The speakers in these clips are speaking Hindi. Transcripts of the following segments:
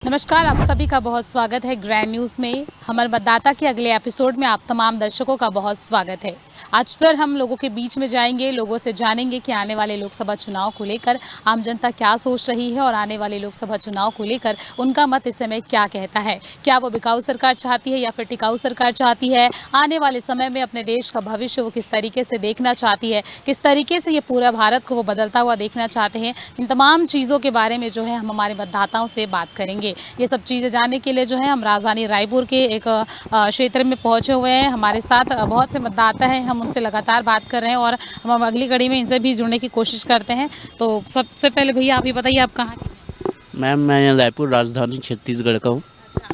नमस्कार, आप सभी का बहुत स्वागत है ग्रैंड न्यूज़ में। हमारे मतदाता के अगले एपिसोड में आप तमाम दर्शकों का बहुत स्वागत है। आज फिर हम लोगों के बीच में जाएंगे, लोगों से जानेंगे कि आने वाले लोकसभा चुनाव को लेकर आम जनता क्या सोच रही है और आने वाले लोकसभा चुनाव को लेकर उनका मत इस समय क्या कहता है। क्या वो बिकाऊ सरकार चाहती है या फिर टिकाऊ सरकार चाहती है? आने वाले समय में अपने देश का भविष्य वो किस तरीके से देखना चाहती है, किस तरीके से ये पूरा भारत को वो बदलता हुआ देखना चाहते हैं, इन तमाम चीज़ों के बारे में जो है हम हमारे मतदाताओं से बात करेंगे। ये सब चीज़ें जानने के लिए जो है हम राजधानी रायपुर के एक क्षेत्र में पहुंचे हुए हैं। हमारे साथ बहुत से मतदाता हैं, हम उनसे लगातार बात कर रहे हैं और हम अगली कड़ी में इनसे भी जुड़ने की कोशिश करते हैं। तो सबसे पहले भैया आप ही बताइए, आप कहाँ के? मैम मैं रायपुर राजधानी छत्तीसगढ़ का हूँ।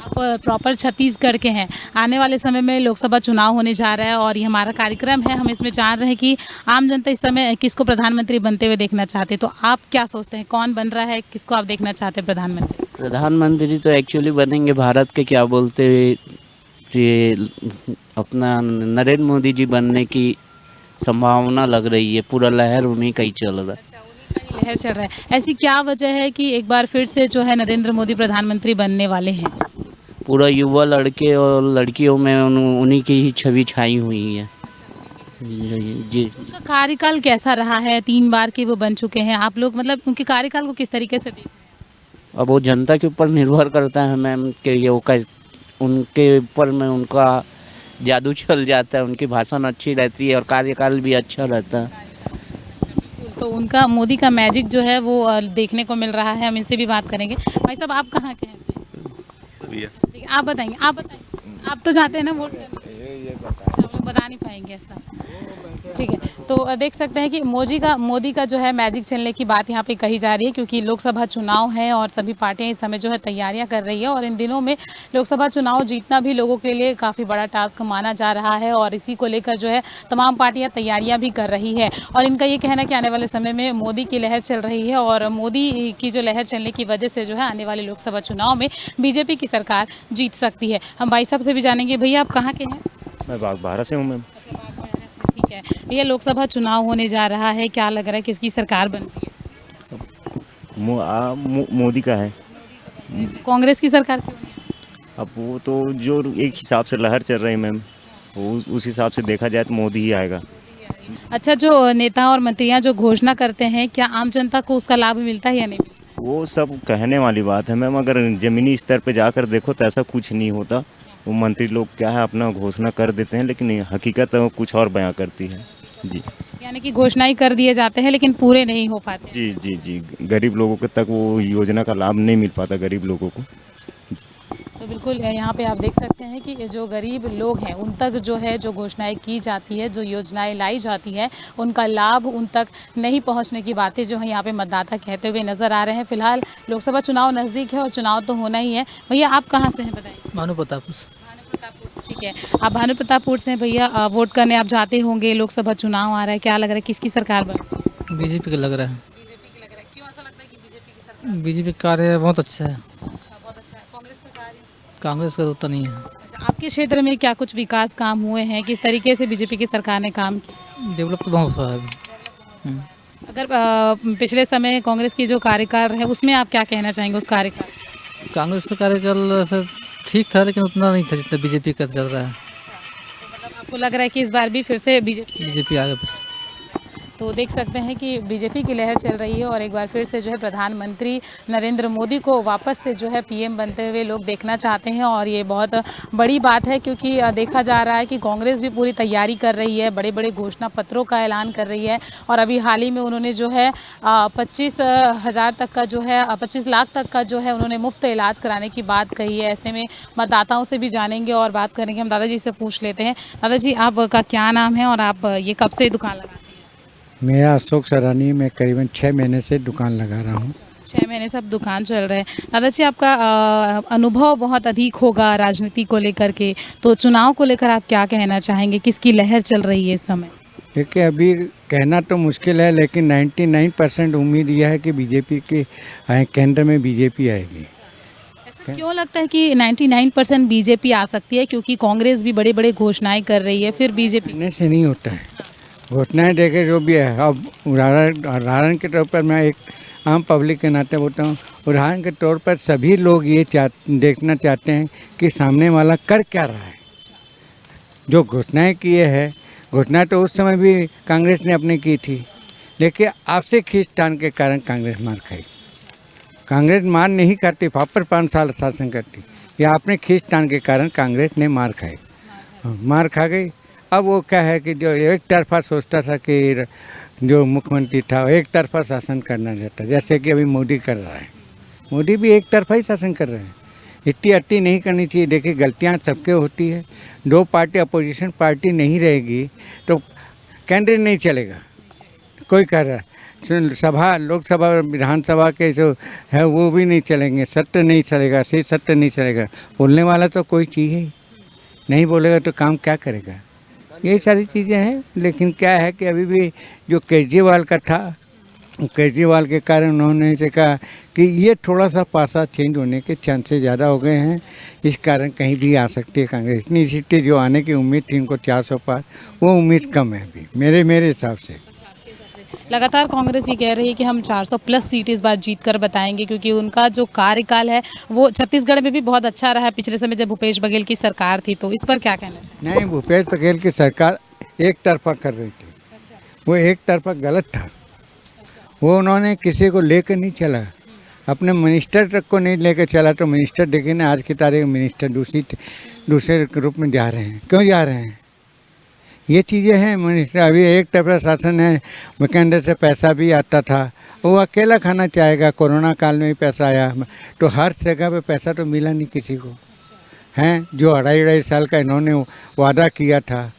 आप प्रॉपर छत्तीसगढ़ के हैं। आने वाले समय में लोकसभा चुनाव होने जा रहा है और ये हमारा कार्यक्रम है। हम इसमें जान रहे हैं कि आम जनता इस समय किसको प्रधानमंत्री बनते हुए देखना चाहते हैं। तो आप क्या सोचते हैं, कौन बन रहा है, किसको आप देखना चाहते हैं प्रधानमंत्री? प्रधानमंत्री तो एक्चुअली बनेंगे भारत के, क्या बोलते ये अपना नरेंद्र मोदी जी बनने की संभावना लग रही है। पूरा लहर उन्हीं का ही चल रहा है। लहर चल रहा है। ऐसी क्या वजह है कि एक बार फिर से जो है नरेंद्र मोदी प्रधानमंत्री बनने वाले हैं? पूरा युवा लड़के और लड़कियों में उन्हीं की ही छवि छाई हुई है। जी उनका कार्यकाल कैसा रहा है? 3 बार के वो बन चुके हैं। आप लोग मतलब उनके कार्यकाल को किस तरीके से देखते हैं? अब वो जनता के ऊपर निर्भर करता है मैम कि ये उनके ऊपर में उनका जादू चल जाता है। उनकी भाषण अच्छी रहती है और कार्यकाल भी अच्छा रहता है। तो उनका मोदी का मैजिक जो है वो देखने को मिल रहा है। हम इनसे भी बात करेंगे। भाई साहब, आप कहाँ के हैं? ठीक है, आप बताइए। आप तो जाते हैं ना वोट करने? अच्छा, आप लोग बता नहीं पाएंगे ऐसा। ठीक है, तो देख सकते हैं कि मोदी का जो है मैजिक चलने की बात यहाँ पे कही जा रही है, क्योंकि लोकसभा चुनाव है और सभी पार्टियां इस समय जो है तैयारियां कर रही है और इन दिनों में लोकसभा चुनाव जीतना भी लोगों के लिए काफ़ी बड़ा टास्क माना जा रहा है और इसी को लेकर जो है तमाम पार्टियां तैयारियां भी कर रही है। और इनका ये कहना है कि आने वाले समय में मोदी की लहर चल रही है और मोदी की जो लहर चलने की वजह से जो है आने वाले लोकसभा चुनाव में बीजेपी की सरकार जीत सकती है। हम भाई साहब से भी जानेंगे। भैया, आप कहाँ के हैं? मैं बागबाहरा से हूँ मैम। ठीक है भैया, लोकसभा चुनाव होने जा रहा है, क्या लग रहा है किसकी सरकार बन रही मोदी का है। है? कांग्रेस की सरकार क्यों नहीं? अब वो तो जो एक हिसाब से लहर चल रही है मैम, वो उस हिसाब से देखा जाए तो मोदी ही आएगा। अच्छा, जो नेता और मंत्रियां जो घोषणा करते हैं, क्या आम जनता को उसका लाभ मिलता है या नहीं मिलता? वो सब कहने वाली बात है मैम। अगर ज़मीनी स्तर पे जाकर देखो तो ऐसा कुछ नहीं होता। वो मंत्री लोग क्या है अपना घोषणा कर देते हैं, लेकिन हकीकत तो कुछ और बयां करती है। जी, यानी कि घोषणा ही कर दिए जाते हैं लेकिन पूरे नहीं हो पाते। जी जी जी, गरीब लोगों के तक वो योजना का लाभ नहीं मिल पाता गरीब लोगों को। तो बिल्कुल यहाँ पे आप देख सकते हैं कि जो गरीब लोग हैं उन तक जो है जो घोषणाएं की जाती है, जो योजनाएं लाई जाती है, उनका लाभ उन तक नहीं पहुँचने की बातें जो है यहाँ पे मतदाता कहते हुए नजर आ रहे हैं। फिलहाल लोकसभा चुनाव नज़दीक है और चुनाव तो होना ही है। भैया, आप कहाँ से हैं बताइए? भानु प्रतापपुर से। भानु प्रतापपुर से। ठीक है, आप भानु प्रतापपुर से हैं। भैया, वोट करने आप जाते होंगे, लोकसभा चुनाव आ रहा है, क्या लग रहा है किसकी सरकार बने? बीजेपी का लग रहा है। बीजेपी की लग रहा है। क्यों ऐसा लगता है कि बीजेपी की सरकार? बीजेपी का कार्य बहुत अच्छा है। अच्छा, बहुत अच्छा है। कांग्रेस का कार्य? कांग्रेस का उतना नहीं है। अच्छा, आपके क्षेत्र में क्या कुछ विकास काम हुए हैं? किस तरीके से बीजेपी की सरकार ने काम किया? डेवलप तो बहुत हुआ है अभी। अगर पिछले समय कांग्रेस की जो कार्यकाल है उसमें आप क्या कहना चाहेंगे उस कार्यकाल? कांग्रेस का कार्यकाल से ठीक था, लेकिन उतना नहीं था जितना बीजेपी का चल रहा है। तो मतलब आपको लग रहा है कि इस बार भी फिर से बीजेपी? बीजेपी आगे बस। तो देख सकते हैं कि बीजेपी की लहर चल रही है और एक बार फिर से जो है प्रधानमंत्री नरेंद्र मोदी को वापस से जो है पीएम बनते हुए लोग देखना चाहते हैं और ये बहुत बड़ी बात है, क्योंकि देखा जा रहा है कि कांग्रेस भी पूरी तैयारी कर रही है, बड़े बड़े घोषणा पत्रों का ऐलान कर रही है और अभी हाल ही में उन्होंने जो है 25,000 तक का जो है 25 लाख तक का जो है उन्होंने मुफ्त इलाज कराने की बात कही है। ऐसे में मतदाताओं से भी जानेंगे और बात करेंगे। हम दादाजी से पूछ लेते हैं। दादाजी, आपका क्या नाम है और आप ये कब से दुकान लगा? मेरा अशोक सरानी, मैं करीबन 6 महीने से दुकान लगा रहा हूँ। 6 महीने से अब दुकान चल रहा है। दादाजी, आपका अनुभव बहुत अधिक होगा राजनीति को लेकर के, तो चुनाव को लेकर आप क्या कहना चाहेंगे? किसकी लहर चल रही है इस समय? देखिए, अभी कहना तो मुश्किल है, लेकिन 99% उम्मीद यह है कि बीजेपी के केंद्र में बीजेपी आएगी। ऐसा क्यों लगता है कि 99% बीजेपी आ सकती है? क्योंकि कांग्रेस भी बड़े बड़े घोषणाएं कर रही है, फिर बीजेपी? कहने से नहीं होता है। घोषणाएं देखे जो भी है। अब उदाहरण के तौर पर मैं एक आम पब्लिक के नाते बोलता हूँ, उदाहरण के तौर पर सभी लोग ये देखना चाहते हैं कि सामने वाला कर क्या रहा है। जो घोषणाएं किए हैं, घोषणा तो उस समय भी कांग्रेस ने अपनी की थी, लेकिन आपसे खींचतान के कारण कांग्रेस मार खाई। कांग्रेस मार नहीं खाती, पर 5 साल शासन करती, या आपने खींचतान के कारण कांग्रेस ने मार खाई, मार खा गई। अब वो क्या है कि जो एक तरफा सोचता था कि जो मुख्यमंत्री था वो एक तरफा शासन करना चाहता, जैसे कि अभी मोदी कर रहा है। मोदी भी एक तरफा ही शासन कर रहे हैं। इतनी अति नहीं करनी चाहिए। देखिए, गलतियां सबके होती है। 2 पार्टी अपोजिशन पार्टी नहीं रहेगी तो कैंडिडेट नहीं चलेगा। कोई कर रहा है सभा, लोकसभा, विधानसभा के जो है वो भी नहीं चलेंगे, सत्य नहीं चलेगा, सही सत्य नहीं चलेगा। बोलने वाला तो कोई चीज़ ही नहीं बोलेगा तो काम क्या करेगा। ये सारी चीज़ें हैं। लेकिन क्या है कि अभी भी जो केजरीवाल का था, केजरीवाल के कारण उन्होंने से कहा कि ये थोड़ा सा पासा चेंज होने के चांसेस ज़्यादा हो गए हैं, इस कारण कहीं भी आ सकती है कांग्रेस। इतनी सीटें जो आने की उम्मीद थी इनको 400 पार, वो उम्मीद कम है अभी मेरे हिसाब से। लगातार कांग्रेस ये कह रही है कि हम 400 प्लस सीट इस बार जीत कर बताएंगे, क्योंकि उनका जो कार्यकाल है वो छत्तीसगढ़ में भी बहुत अच्छा रहा है पिछले समय जब भूपेश बघेल की सरकार थी। तो इस पर क्या कहना चाहिए? नहीं, भूपेश बघेल की सरकार एक तरफा कर रही थी। वो एक तरफा गलत था। वो उन्होंने किसी को लेकर नहीं चला, अपने मिनिस्टर तक को नहीं लेकर चला। तो मिनिस्टर देखिए ना, आज की तारीख मिनिस्टर दूसरे ग्रुप में जा रहे हैं। क्यों जा रहे हैं? ये चीज़ें हैं। मिनिस्टर अभी एक तरफा शासन है, केंद्र से पैसा भी आता था, वो अकेला खाना चाहेगा। कोरोना काल में भी पैसा आया, तो हर जगह पे पैसा तो मिला नहीं किसी को। हैं जो 2.5 साल का इन्होंने वादा किया था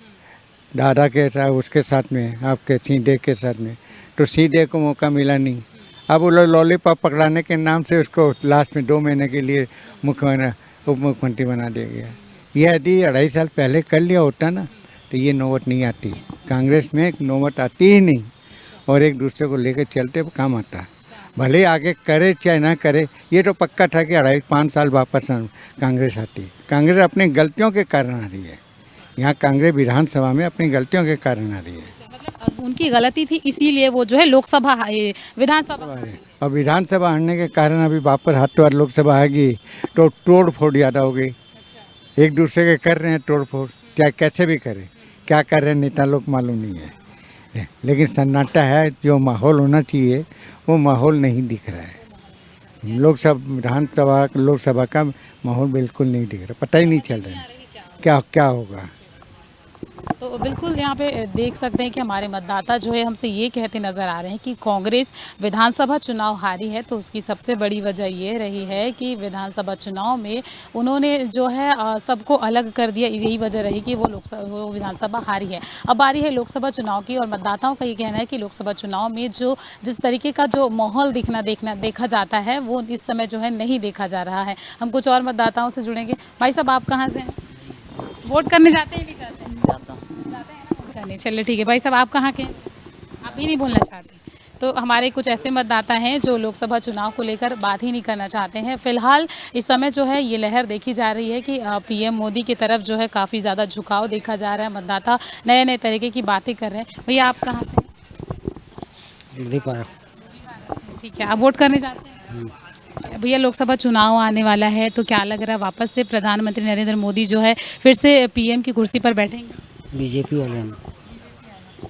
दादा के साथ, उसके साथ में आपके सीधे के साथ में, तो सीधे को मौका मिला नहीं। अब वो लॉलीपॉप पकड़ाने के नाम से उसको लास्ट में 2 महीने के लिए उप मुख्यमंत्री बना दिया गया। ये यदि 2.5 साल पहले कर लिया होता ना तो ये नौबत नहीं आती। कांग्रेस में एक नौबत आती ही नहीं, और एक दूसरे को लेकर चलते काम आता। भले आगे करे चाहे ना करे, ये तो पक्का था कि 2.5-5 साल वापस कांग्रेस आती। कांग्रेस अपनी गलतियों के कारण आ रही है। यहाँ कांग्रेस विधानसभा में अपनी गलतियों के कारण आ रही है। मतलब उनकी गलती थी, इसीलिए वो जो है लोकसभा विधानसभा और विधानसभा हारने के कारण अभी वापस हाथों हाथ लोकसभा आएगी तो तोड़ फोड़ ज़्यादा हो गई। एक दूसरे के कर रहे हैं तोड़ फोड़, क्या कैसे भी करें, क्या कर रहे हैं नेता लोग मालूम नहीं है। लेकिन सन्नाटा है, जो माहौल होना चाहिए वो माहौल नहीं दिख रहा है। लोकसभा का माहौल बिल्कुल नहीं दिख रहा, पता ही नहीं चल रहा है क्या क्या होगा। तो बिल्कुल यहाँ पे देख सकते हैं कि हमारे मतदाता जो है हमसे ये कहते नज़र आ रहे हैं कि कांग्रेस विधानसभा चुनाव हारी है, तो उसकी सबसे बड़ी वजह ये रही है कि विधानसभा चुनाव में उन्होंने जो है सबको अलग कर दिया। यही वजह रही कि वो विधानसभा हारी है। अब बारी है लोकसभा चुनाव की, और मतदाताओं का ये कहना है कि लोकसभा चुनाव में जिस तरीके का जो माहौल देखा जाता है वो इस समय जो है नहीं देखा जा रहा है। हम कुछ और मतदाताओं से जुड़ेंगे। भाई साहब, आप कहाँ से हैं? वोट करने जाते हैं नहीं जाते हैं? जाते हैं ना वोट करने। चलिए ठीक है। भाई साहब, आप कहाँ के हैं? आप भी नहीं बोलना चाहते? तो हमारे कुछ ऐसे मतदाता हैं जो लोकसभा चुनाव को लेकर बात ही नहीं करना चाहते हैं। फिलहाल इस समय जो है ये लहर देखी जा रही है कि पीएम मोदी की तरफ जो है काफ़ी ज़्यादा झुकाव देखा जा रहा है। मतदाता नए नए तरीके की बातें कर रहे हैं। भैया, आप कहाँ से हैं? ठीक है। आप वोट करने जाते हैं? भैया, लोकसभा चुनाव आने वाला है, तो क्या लग रहा है वापस से प्रधानमंत्री नरेंद्र मोदी जो है फिर से पीएम की कुर्सी पर बैठेंगे? बीजेपी वाले हम।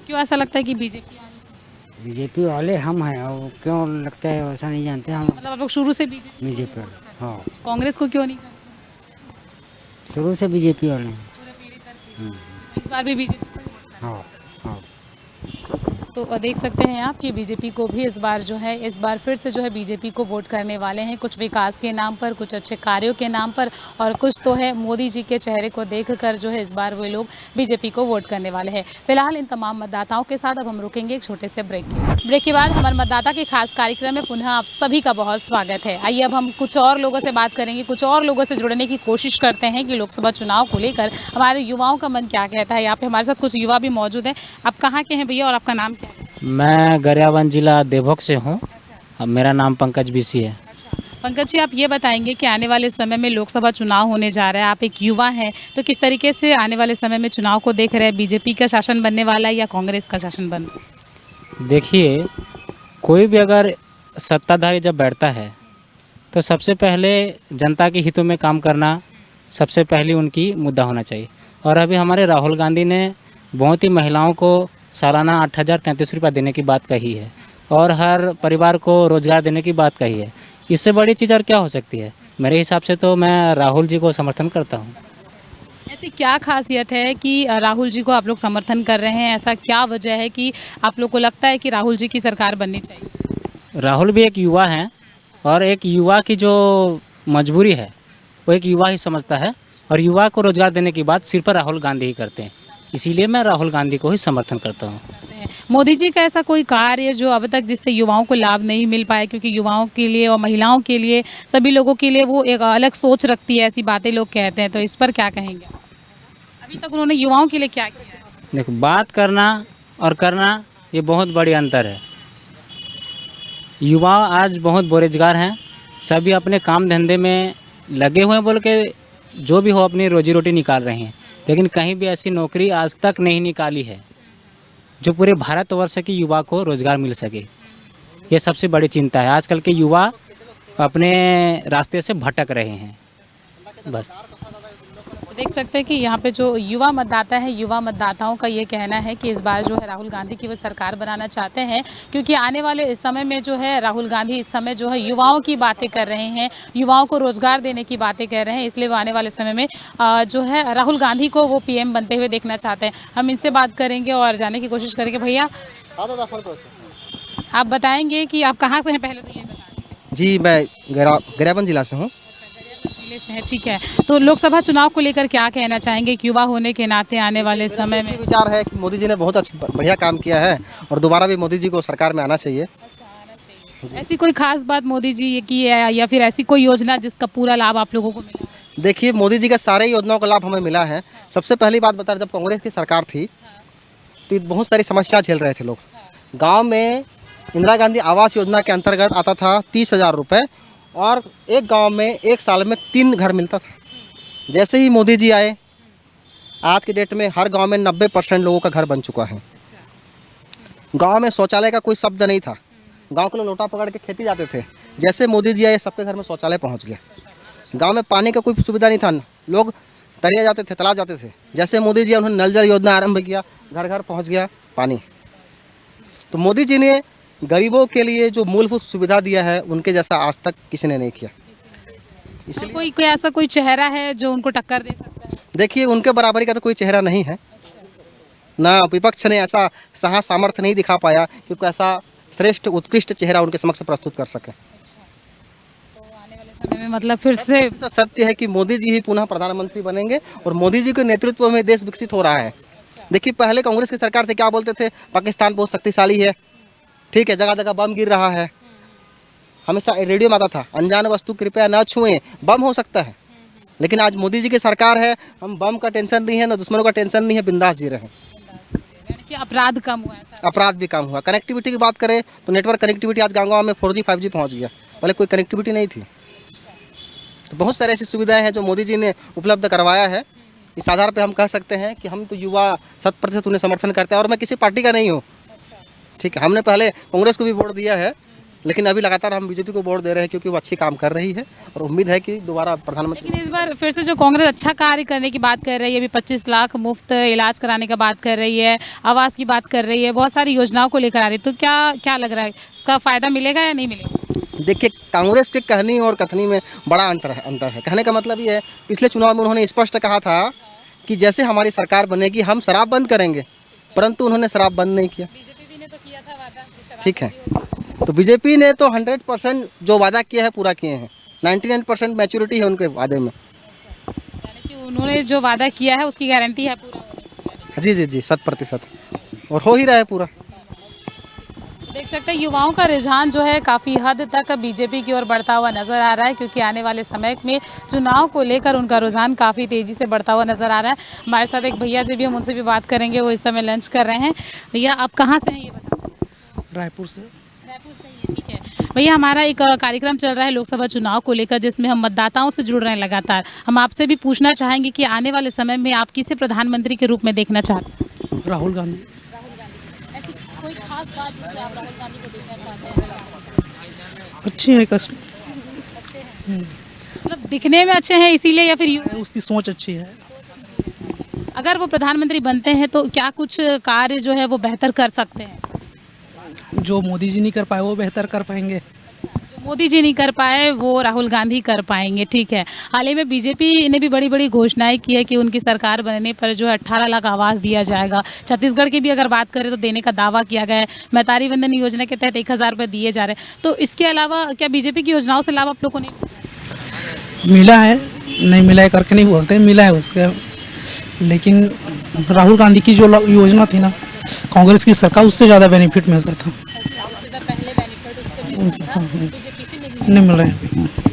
क्यों ऐसा लगता है कि बीजेपी वाले हम हैं, और क्यों लगता है ऐसा नहीं जानते हम। मतलब आप लोग शुरू से बीजेपी वाले? हाँ। कांग्रेस को क्यों नहीं करते? शुरू से बीजेपी वाले हैं। इस बार भी बीजेपी को ही वोट करना है। हाँ हाँ। तो देख सकते हैं आप कि बीजेपी को भी इस बार फिर से जो है बीजेपी को वोट करने वाले हैं। कुछ विकास के नाम पर, कुछ अच्छे कार्यों के नाम पर, और कुछ तो है मोदी जी के चेहरे को देखकर जो है इस बार वे लोग बीजेपी को वोट करने वाले हैं। फिलहाल इन तमाम मतदाताओं के साथ अब हम रुकेंगे एक छोटे से ब्रेक के बाद हमारे मतदाता के खास कार्यक्रम में पुनः आप सभी का बहुत स्वागत है। आइए अब हम कुछ और लोगों से बात करेंगे, कुछ और लोगों से जुड़ने की कोशिश करते हैं कि लोकसभा चुनाव को लेकर हमारे युवाओं का मन क्या कहता है। यहाँ पे हमारे साथ कुछ युवा भी मौजूद हैं। आप कहाँ के हैं भैया, और आपका नाम क्या है? मैं गरियाबंद जिला देवभोग से हूँ। अब मेरा नाम पंकज बीसी है। पंकज जी, आप ये बताएंगे कि आने वाले समय में लोकसभा चुनाव होने जा रहा है, आप एक युवा हैं, तो किस तरीके से आने वाले समय में चुनाव को देख रहे हैं? बीजेपी का शासन बनने वाला है या कांग्रेस का शासन बन? देखिए, कोई भी अगर सत्ताधारी जब बैठता है तो सबसे पहले जनता के हितों में काम करना सबसे पहली उनकी मुद्दा होना चाहिए। और अभी हमारे राहुल गांधी ने बहुत ही महिलाओं को सालाना 8,033 रुपये देने की बात कही है और हर परिवार को रोज़गार देने की बात कही है। इससे बड़ी चीज़ और क्या हो सकती है? मेरे हिसाब से तो मैं राहुल जी को समर्थन करता हूँ। ऐसी क्या खासियत है कि राहुल जी को आप लोग समर्थन कर रहे हैं? ऐसा क्या वजह है कि आप लोग को लगता है कि राहुल जी की सरकार बननी चाहिए? राहुल भी एक युवा हैं और एक युवा की जो मजबूरी है वो एक युवा ही समझता है और युवा को रोज़गार देने की बात सिर्फ राहुल गांधी ही करते हैं। इसीलिए मैं राहुल गांधी को ही समर्थन करता हूँ। मोदी जी का ऐसा कोई कार्य जो अब तक जिससे युवाओं को लाभ नहीं मिल पाया, क्योंकि युवाओं के लिए और महिलाओं के लिए सभी लोगों के लिए वो एक अलग सोच रखती है, ऐसी बातें लोग कहते हैं, तो इस पर क्या कहेंगे? अभी तक उन्होंने युवाओं के लिए क्या किया? देखो, बात करना और करना ये बहुत बड़ी अंतर है। युवा आज बहुत बेरोजगार हैं, सभी अपने काम धंधे में लगे हुए हैं, बोल के जो भी हो अपनी रोजी रोटी निकाल रहे हैं, लेकिन कहीं भी ऐसी नौकरी आज तक नहीं निकाली है जो पूरे भारतवर्ष के युवा को रोज़गार मिल सके। ये सबसे बड़ी चिंता है। आजकल के युवा अपने रास्ते से भटक रहे हैं। बस देख सकते हैं कि यहाँ पे जो युवा मतदाता है, युवा मतदाताओं का ये कहना है कि इस बार जो है राहुल गांधी की वो सरकार बनाना चाहते हैं, क्योंकि आने वाले इस समय में जो है राहुल गांधी इस समय जो है युवाओं की बातें कर रहे हैं, युवाओं को रोज़गार देने की बातें कर रहे हैं, इसलिए वो आने वाले समय में जो है राहुल गांधी को वो पीएम बनते हुए देखना चाहते हैं। हम इनसे बात करेंगे और जानने की कोशिश करेंगे। भैया आप बताएँगे कि आप कहाँ से हैं? पहले तो ये बताएं। जी, मैं गरियाबंद जिला से हूँ। जिले से है, ठीक है। तो लोकसभा चुनाव को लेकर क्या कहना चाहेंगे कि युवा होने के नाते आने वाले समय में? विचार है कि मोदी जी ने बहुत अच्छा बढ़िया काम किया है और दोबारा भी मोदी जी को सरकार में आना चाहिए। ऐसी कोई खास बात मोदी जी ये की है या फिर ऐसी कोई योजना जिसका पूरा लाभ आप लोगों को मिला? देखिए, मोदी जी का सारे योजनाओं का लाभ हमें मिला है। सबसे पहली बात बता, जब कांग्रेस की सरकार थी तो बहुत सारी समस्या झेल रहे थे लोग। गाँव में इंदिरा गांधी आवास योजना के अंतर्गत आता था 30,000 रुपये और एक गांव में एक साल में 3 घर मिलता था। जैसे ही मोदी जी आए, आज के डेट में हर गांव में 90% लोगों का घर बन चुका है। गांव में शौचालय का कोई शब्द नहीं था। गांव के लोग लोटा पकड़ के खेती जाते थे। जैसे मोदी जी आए, सबके घर में शौचालय पहुंच गया। गांव में पानी का कोई सुविधा नहीं था, लोग तरिया जाते थे, तालाब जाते थे। जैसे मोदी जी उन्होंने नल जल योजना आरंभ किया, घर घर पहुँच गया पानी। तो मोदी जी ने गरीबों के लिए जो मूलभूत सुविधा दिया है, उनके जैसा आज तक किसी ने नहीं किया। इसलिए कोई ऐसा कोई चेहरा है जो उनको टक्कर दे सकता है? देखिए, उनके बराबरी का तो कोई चेहरा नहीं है ना। विपक्ष ने ऐसा सामर्थ्य नहीं दिखा पाया कि कोई ऐसा श्रेष्ठ उत्कृष्ट चेहरा उनके समक्ष प्रस्तुत कर सके। तो आने वाले समय में मतलब फिर से सत्य है कि मोदी जी ही पुनः प्रधानमंत्री बनेंगे और मोदी जी के नेतृत्व में देश विकसित हो रहा है। देखिए, पहले कांग्रेस की सरकार थे, क्या बोलते थे? पाकिस्तान बहुत शक्तिशाली है, ठीक है, जगह जगह बम गिर रहा है। हमेशा रेडियो में आता था, अनजान वस्तु कृपया न छुएं, बम हो सकता है। लेकिन आज मोदी जी की सरकार है, हम बम का टेंशन नहीं है, ना दुश्मनों का टेंशन नहीं है, बिंदास जी रहे हैं। यानी कि अपराध कम हुआ है? अपराध भी कम हुआ। कनेक्टिविटी की बात करें तो नेटवर्क कनेक्टिविटी आज गाँव में 4G 5G पहुँच गया, पहले कोई कनेक्टिविटी नहीं थी। तो बहुत सारी ऐसी सुविधाएँ हैं जो मोदी जी ने उपलब्ध करवाया है। इस आधार पर हम कह सकते हैं कि हम तो युवा 100% उन्हें समर्थन करते हैं। और मैं किसी पार्टी का नहीं हूँ, ठीक है। हमने पहले कांग्रेस को भी वोट दिया है, लेकिन अभी लगातार हम बीजेपी को वोट दे रहे हैं क्योंकि वो अच्छी काम कर रही है और उम्मीद है कि दोबारा प्रधानमंत्री। लेकिन इस बार फिर से जो कांग्रेस अच्छा कार्य करने की बात कर रही है, अभी 25 लाख मुफ्त इलाज कराने का बात कर रही है, आवास की बात कर रही है, बहुत सारी योजनाओं को लेकर आ रही है, तो क्या लग रहा है इसका फ़ायदा मिलेगा या नहीं मिलेगा? देखिए, कांग्रेस के कहनी और कथनी में बड़ा अंतर है। कहने का मतलब ये है, पिछले चुनाव में उन्होंने स्पष्ट कहा था कि जैसे हमारी सरकार बनेगी हम शराब बंद करेंगे, परंतु उन्होंने शराब बंद नहीं किया। ठीक है, तो बीजेपी ने तो 100% जो वादा किया है पूरा किए हैं। 99% मैच्योरिटी है उनके वादे में। यानी कि उन्होंने जो वादा किया है उसकी गारंटी है पूरा होने की? जी 100% और हो ही रहा है पूरा। देख सकते हैं युवाओं का रुझान जो है काफ़ी हद तक बीजेपी की ओर बढ़ता हुआ नज़र आ रहा है, क्योंकि आने वाले समय में चुनाव को लेकर उनका रुझान काफ़ी तेज़ी से बढ़ता हुआ नज़र आ रहा है। हमारे साथ एक भैया जी भी, हम उनसे भी बात करेंगे, वो इस समय लंच कर रहे हैं। भैया आप कहाँ से हैं ये बताएं? रायपुर से। रायपुर से ही है, ठीक है। भैया, हमारा एक कार्यक्रम चल रहा है लोकसभा चुनाव को लेकर, जिसमें हम मतदाताओं से जुड़ रहे हैं लगातार। हम आपसे भी पूछना चाहेंगे कि आने वाले समय में आप किसे प्रधानमंत्री के रूप में देखना चाहते हैं? राहुल गांधी। ऐसी कोई खास बात जिससे आप राहुल गांधी को देखना चाहते हैं? अच्छी है कस्ट मतलब दिखने में अच्छे हैं इसीलिए, या फिर यूं? उसकी सोच अच्छी है। अगर वो प्रधानमंत्री बनते हैं तो क्या कुछ कार्य जो है वो बेहतर कर सकते हैं? जो मोदी जी नहीं कर पाए वो बेहतर कर पाएंगे। जो मोदी जी नहीं कर पाए वो राहुल गांधी कर पाएंगे, ठीक है। हाल ही में बीजेपी ने भी बड़ी बड़ी घोषणाएं की है कि उनकी सरकार बनने पर जो है 18 लाख आवास दिया जाएगा। छत्तीसगढ़ की भी अगर बात करें तो देने का दावा किया गया है। मैतारी वंदन योजना के तहत 1000 रुपये दिए जा रहे हैं। तो इसके अलावा क्या बीजेपी की योजनाओं से लाभ आप लोगों को नहीं मिला है, नहीं मिला है करके नहीं बोलते, मिला है उसका। लेकिन राहुल गांधी की जो योजना थी ना, कांग्रेस की सरकार, उससे ज़्यादा बेनिफिट मिलता था। नहीं मिल रहा है।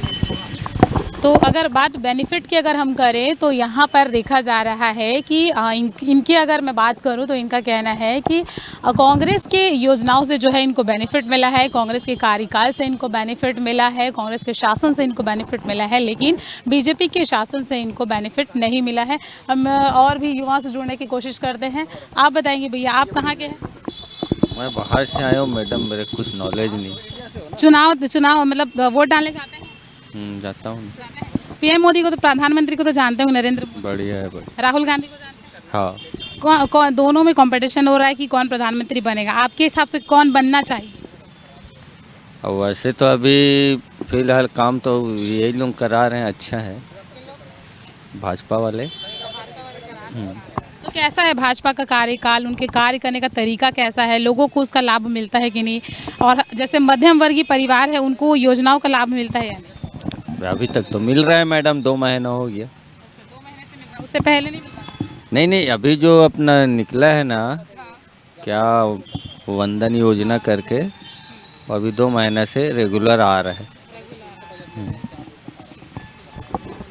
तो अगर बात बेनिफिट की अगर हम करें तो यहाँ पर देखा जा रहा है कि इनकी अगर मैं बात करूँ तो इनका कहना है कि कांग्रेस के योजनाओं से जो है इनको बेनिफिट मिला है, कांग्रेस के कार्यकाल से इनको बेनिफिट मिला है, कांग्रेस के शासन से इनको बेनिफिट मिला है, लेकिन बीजेपी के शासन से इनको बेनिफिट नहीं मिला है। हम और भी युवाओं से जुड़ने की कोशिश करते हैं। आप बताएंगे भैया, आप कहाँ के हैं? मैं बाहर से आया हूँ मैडम, मेरे कुछ नॉलेज नहीं। चुनाव मतलब वोट डालने जाते हैं? जाता हूँ। पीएम मोदी को तो, प्रधानमंत्री को तो जानते हो, नरेंद्र मोदी। बढ़िया है बढ़िया। राहुल गांधी को जानते हैं? हाँ। कौन दोनों में कंपटीशन हो रहा है कि कौन प्रधानमंत्री बनेगा? आपके हिसाब से कौन बनना चाहिए? और वैसे तो अभी फिलहाल काम तो यही लोग करा रहे हैं, अच्छा है भाजपा वाले। तो कैसा है भाजपा का कार्यकाल, उनके कार्य करने का तरीका कैसा है, लोगों को उसका लाभ मिलता है कि नहीं? और जैसे मध्यम वर्गीय परिवार है उनको योजनाओं का लाभ मिलता है या नहीं? अभी तक तो मिल रहा है मैडम, 2 महीना हो गया। अच्छा, 2 महीने से मिल रहा है, उससे पहले नहीं मिल रहा? नहीं, अभी जो अपना निकला है ना, क्या वंदन योजना करके, अभी 2 महीने से रेगुलर आ रहा है।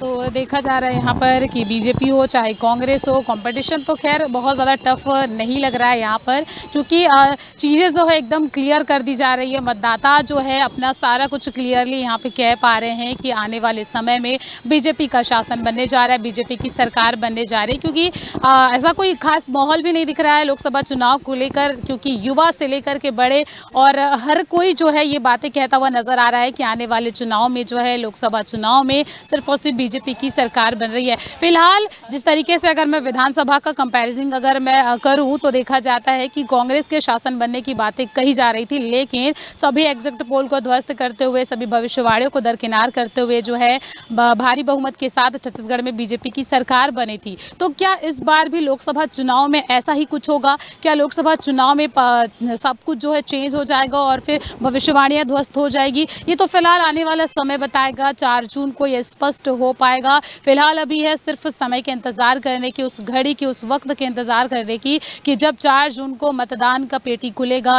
तो देखा जा रहा है यहाँ पर कि बीजेपी हो चाहे कांग्रेस हो, कंपटीशन तो खैर बहुत ज़्यादा टफ नहीं लग रहा है यहाँ पर, क्योंकि चीज़ें जो है एकदम क्लियर कर दी जा रही है। मतदाता जो है अपना सारा कुछ क्लियरली यहाँ पे कह पा रहे हैं कि आने वाले समय में बीजेपी का शासन बनने जा रहा है, बीजेपी की सरकार बनने जा रही है। क्योंकि ऐसा कोई खास माहौल भी नहीं दिख रहा है लोकसभा चुनाव को लेकर, क्योंकि युवा से लेकर के बड़े और हर कोई जो है ये बातें कहता हुआ नज़र आ रहा है कि आने वाले चुनाव में जो है, लोकसभा चुनाव में सिर्फ और सिर्फ बीजेपी की सरकार बन रही है। फिलहाल जिस तरीके से अगर मैं विधानसभा का कंपैरिजन अगर मैं करूं तो देखा जाता है कि कांग्रेस के शासन बनने की बातें कही जा रही थी, लेकिन सभी एग्जिट पोल को ध्वस्त करते हुए, सभी भविष्यवाणियों को दरकिनार करते हुए जो है भारी बहुमत के साथ छत्तीसगढ़ में बीजेपी की सरकार बनी थी। तो क्या इस बार भी लोकसभा चुनाव में ऐसा ही कुछ होगा? क्या लोकसभा चुनाव में सब कुछ जो है चेंज हो जाएगा और फिर भविष्यवाणियां ध्वस्त हो जाएगी? ये तो फिलहाल आने वाला समय बताएगा। 4 जून को यह स्पष्ट हो पाएगा। फिलहाल अभी है सिर्फ समय के इंतजार करने की, उस घड़ी की, उस वक्त के इंतजार करने की कि जब 4 जून को मतदान का पेटी खुलेगा,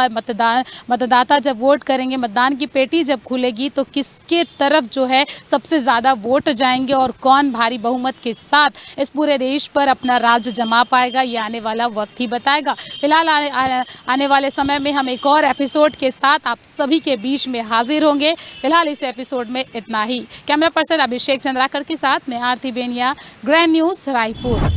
मतदाता जब वोट करेंगे, मतदान की पेटी जब खुलेगी तो किसके तरफ जो है सबसे ज़्यादा वोट जाएंगे और कौन भारी बहुमत के साथ इस पूरे देश पर अपना राज जमा पाएगा, ये आने वाला वक्त ही बताएगा। फिलहाल आने वाले समय में हम एक और एपिसोड के साथ आप सभी के बीच में हाजिर होंगे। फिलहाल इस एपिसोड में इतना ही। कैमरा पर्सन अभिषेक चंद्राकर के साथ मैं आरती बेनिया, ग्रैंड न्यूज़ रायपुर।